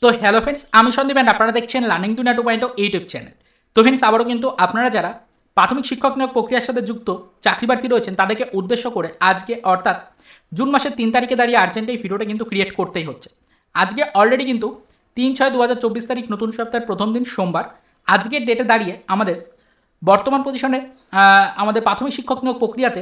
তো hello friends, আমি Sandeep and আপনারা দেখছেন লার্নিং দুনিয়া 2.0 ইউটিউব চ্যানেল। তো ফ্রেন্ডস, আবারও কিন্তু আপনারা যারা প্রাথমিক শিক্ষক নিয়োগ প্রক্রিয়ার সাথে যুক্ত চাকরি প্রার্থী রয়েছেন তাদেরকে উদ্দেশ্য করে আজকে অর্থাৎ জুন মাসের 3 তারিখে দাঁড়িয়ে আর্জেন্ট এই ভিডিওটা কিন্তু ক্রিয়েট করতেই হচ্ছে। আজকে অলরেডি কিন্তু 3/6/2024 তারিখ, নতুন সপ্তাহের প্রথম দিন সোমবার। আজকের ডেটে দাঁড়িয়ে আমাদের বর্তমান পজিশনে আমাদের প্রাথমিক শিক্ষক নিয়োগ প্রক্রিয়াতে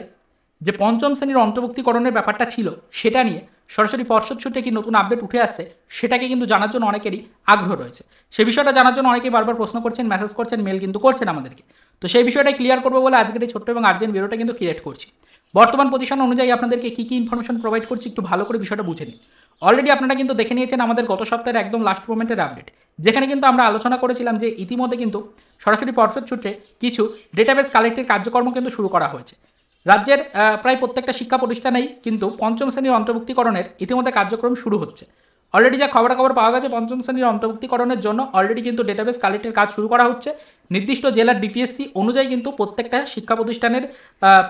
যে পঞ্চম শ্রেণীর অন্তর্ভুক্তিকরণের ব্যাপারটা ছিল সেটা নিয়ে সরাসরি পর্ষদ সূত্রে কি নতুন আপডেট উঠে আসছে সেটাকে কিন্তু জানার জন্য অনেকেরই আগ্রহ রয়েছে। সেই বিষয়টা জানার জন্য অনেকেই বারবার প্রশ্ন করছেন, মেসেজ করছেন, মেল কিন্তু করছেন আমাদেরকে। তো সেই বিষয়টাই ক্লিয়ার করবো বলে আজকের এই ছোট্ট এবং আর্জেন্ট ভিডিওটা কিন্তু ক্রিয়েট করছি। বর্তমান পজিশন অনুযায়ী আপনাদেরকে কী কী ইনফরমেশন প্রোভাইড করছি একটু ভালো করে বিষয়টা বুঝে নিন। অলরেডি আপনারা কিন্তু দেখে নিয়েছেন আমাদের গত সপ্তাহের একদম লাস্ট মোমেন্টের আপডেট, যেখানে কিন্তু আমরা আলোচনা করেছিলাম যে ইতিমধ্যে কিন্তু সরাসরি পর্ষদ সূত্রে কিছু ডেটাবেস কালেক্টের কার্যক্রম কিন্তু শুরু করা হয়েছে। রাজ্যের প্রায় প্রত্যেকটা শিক্ষা প্রতিষ্ঠানেই কিন্তু পঞ্চম শ্রেণীর অন্তর্ভুক্তিকরণের ইতিমধ্যে কার্যক্রম শুরু হচ্ছে। অলরেডি যা খবরাখবর পাওয়া গেছে, পঞ্চম শ্রেণীর অন্তর্ভুক্তিকরণের জন্য অলরেডি কিন্তু ডেটাবেস কালেক্টের কাজ শুরু করা হচ্ছে। নির্দিষ্ট জেলার ডিপিএসসি অনুযায়ী কিন্তু প্রত্যেকটা শিক্ষা প্রতিষ্ঠানের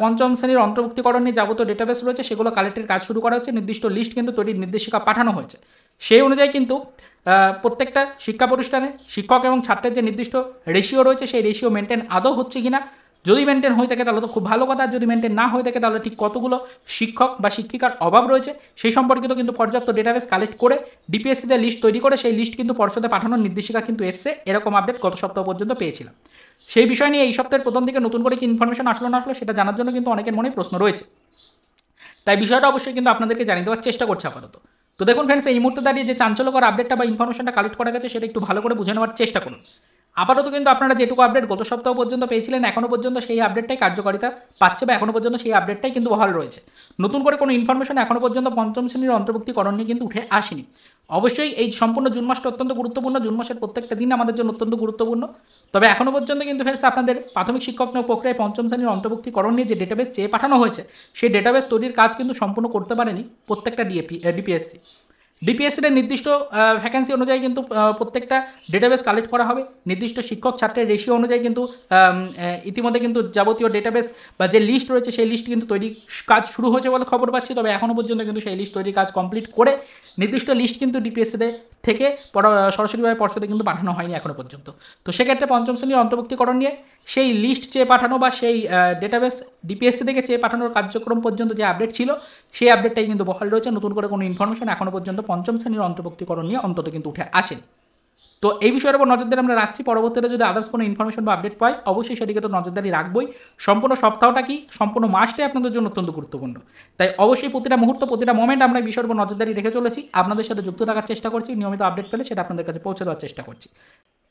পঞ্চম শ্রেণীর অন্তর্ভুক্তিকরণ নিয়ে যাবতীয় ডেটাবেস রয়েছে সেগুলো কালেক্টের কাজ শুরু করা হচ্ছে। নির্দিষ্ট লিস্ট কিন্তু তৈরির নির্দেশিকা পাঠানো হয়েছে। সেই অনুযায়ী কিন্তু প্রত্যেকটা শিক্ষা প্রতিষ্ঠানে শিক্ষক এবং ছাত্রের যে নির্দিষ্ট রেশিও রয়েছে সেই রেশিও মেনটেন আদৌ হচ্ছে কিনা, যদি মেনটেন হয়ে থাকে তাহলে তো খুব ভালো কথা, যদি মেনটেন না হয়ে থাকে তাহলে ঠিক কতগুলো শিক্ষক বা শিক্ষিকার অভাব রয়েছে সেই সম্পর্কিত কিন্তু পর্যাপ্ত ডেটাবেস কালেক্ট করে ডিপিএসসি যে লিস্ট তৈরি করে সেই লিস্ট কিন্তু পর্ষদে পাঠানোর নির্দেশিকা কিন্তু এসছে। এরকম আপডেট গত সপ্তাহ পর্যন্ত পেয়েছিলাম। সেই বিষয় নিয়ে এই সপ্তাহের প্রথম দিকে নতুন করে কি ইনফরমেশন আসলো না আসলো সেটা জানার জন্য কিন্তু অনেকের মনে প্রশ্ন রয়েছে। তাই বিষয়টা অবশ্যই কিন্তু আপনাদেরকে জানিয়ে দেওয়ার চেষ্টা করছে আপাতত। তো দেখুন ফ্রেন্ডস, এই মুহূর্তে দাঁড়িয়ে যে চাঞ্চল্যকর আপডেটটা বা ইনফরমেশনটা কালেক্ট করা গেছে সেটা একটু ভালো করে বুঝে নেওয়ার চেষ্টা করুন। আপাতত কিন্তু আপনারা যেটুকু আপডেট গত সপ্তাহ পর্যন্ত পেয়েছিলেন এখনও পর্যন্ত সেই আপডেটটাই কার্যকারিতা পাচ্ছে বা এখনও পর্যন্ত সেই আপডেটটাই কিন্তু বহাল রয়েছে। নতুন করে কোনো ইনফরমেশন এখনও পর্যন্ত পঞ্চম শ্রেণীর অন্তর্ভুক্তিকরণ নিয়ে কিন্তু উঠে আসেনি। অবশ্যই এই সম্পূর্ণ জুন মাসটা অত্যন্ত গুরুত্বপূর্ণ, জুন মাসের প্রত্যেকটা দিন আমাদের জন্য অত্যন্ত গুরুত্বপূর্ণ। তবে এখনও পর্যন্ত কিন্তু ফ্রেন্ডস আপনাদের প্রাথমিক শিক্ষক নিয়োগ প্রক্রিয়ায় পঞ্চম শ্রেণীর অন্তর্ভুক্তিকরণ নিয়ে যে ডেটাবেস চেয়ে পাঠানো হয়েছে সেই ডেটাবেস তৈরির কাজ কিন্তু সম্পূর্ণ করতে পারেনি প্রত্যেকটা ডিপিএসসি। ডিপিএসসির নির্দিষ্ট ভ্যাকেন্সি অনুযায়ী কিন্তু প্রত্যেকটা ডেটাবেস কালেক্ট করা হবে। নির্দিষ্ট শিক্ষক ছাত্রের রেশিও অনুযায়ী কিন্তু ইতিমধ্যে কিন্তু যাবতীয় ডেটাবেস বা যে লিস্ট রয়েছে সেই লিস্ট কিন্তু তৈরি কাজ শুরু হয়েছে বলে খবর পাচ্ছি। তবে এখনও পর্যন্ত কিন্তু সেই লিস্ট তৈরির কাজ কমপ্লিট করে নির্দিষ্ট লিস্ট কিন্তু ডিপিএসসিতে থেকে সরাসরিভাবে পর্ষদে কিন্তু পাঠানো হয়নি এখনও পর্যন্ত। তো সেক্ষেত্রে পঞ্চম শ্রেণীর অন্তর্ভুক্তিকরণ নিয়ে সেই লিস্ট চেয়ে পাঠানো বা সেই ডেটাবেস ডিপিএসসি থেকে চেয়ে পাঠানোর কার্যক্রম পর্যন্ত যে আপডেট ছিল সেই আপডেটটাই কিন্তু বহাল রয়েছে। নতুন করে কোনো ইনফরমেশন এখনও পর্যন্ত পঞ্চম শ্রেণীর অন্তর্ভুক্তিকরণ নিয়ে অন্তত কিন্তু উঠে আসেনি। তো এই বিষয়ের উপর নজরদারি আমরা রাখছি। পরবর্তীতে যদি আদার্স কোনো ইনফরমেশন বা আপডেট পাই অবশ্যই সেদিকে তো নজরদারি রাখবই। সম্পূর্ণ সপ্তাহটা কি সম্পূর্ণ মাসটাই আপনাদের জন্য অত্যন্ত গুরুত্বপূর্ণ। তাই অবশ্যই প্রতিটা মুহূর্ত প্রতিটা মোমেন্ট আমরা এই বিষয়ের উপর নজরদারি রেখে চলেছি, আপনাদের সাথে যুক্ত থাকার চেষ্টা করছি, নিয়মিত আপডেট পেলে সেটা আপনাদের কাছে পৌঁছে দেওয়ার চেষ্টা করছি।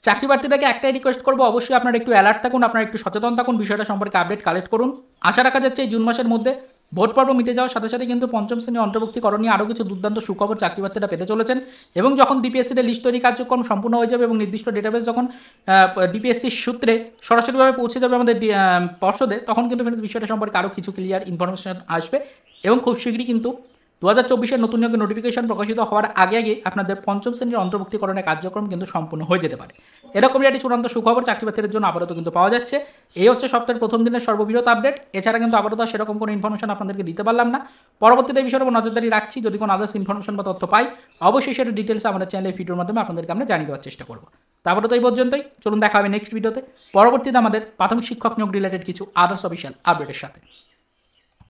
চাকরি প্রার্থীদেরকে একটাই রিকোয়েস্ট করবো, অবশ্যই আপনারা একটু অ্যালার্ট থাকুন, আপনারা একটু সচেতন থাকুন, বিষয়টা সম্পর্কে আপডেট কালেক্ট করুন। আশা রাখা যাচ্ছে এই জুন মাসের মধ্যে ভোট পর্ব মিটে যাওয়ার সাথে সাথে কিন্তু পঞ্চম শ্রেণী অন্তর্ভুক্তিকরণ নিয়ে আরও কিছু দুর্দান্ত সুখবর চাকরি প্রার্থীরা পেতে চলেছেন। এবং যখন ডিপিএসসির লিস্ট তৈরি কার্যক্রম সম্পূর্ণ হয়ে যাবে এবং নির্দিষ্ট ডেটাবেস যখন ডিপিএসসির সূত্রে সরাসরিভাবে পৌঁছে যাবে আমাদের পর্ষদে, তখন কিন্তু বিষয়টা সম্পর্কে আরও কিছু ক্লিয়ার ইনফরমেশন আসবে। এবং খুব শীঘ্রই কিন্তু 2024-এর নতুন নিয়োগের নোটিফিকেশন প্রকাশিত হওয়ার আগে আগে আপনাদের পঞ্চম শ্রেণীর অন্তর্ভুক্তিকরণের কার্যক্রম কিন্তু সম্পূর্ণ হয়ে যেতে পারে। এরকমই একটি চূড়ান্ত সুখবর চাকরি প্রার্থীদের জন্য আপাতত কিন্তু পাওয়া যাচ্ছে। এই হচ্ছে সপ্তাহের প্রথম দিনের সর্ববৃহৎ আপডেট। এছাড়া কিন্তু আপাতত সেরকম কোনো ইনফরমেশন আপনাদেরকে দিতে পারলাম না। পরবর্তীতে এই বিষয়ের উপর নজরদারি রাখছি, যদি কোনো আদার্স ইনফরমেশন বা তথ্য পাই অবশ্যই সেটা ডিটেলস আমাদের চ্যানেলে ভিডিওর মাধ্যমে আপনাদেরকে আমরা জানিয়ে দেওয়ার চেষ্টা করবো। তারপরে তো এই পর্যন্তই, চলুন দেখা হবে নেক্সট ভিডিওতে পরবর্তীতে আমাদের প্রাথমিক শিক্ষক নিয়োগ রিলেটেড কিছু আদার্স অফিসিয়াল আপডেটের সাথে।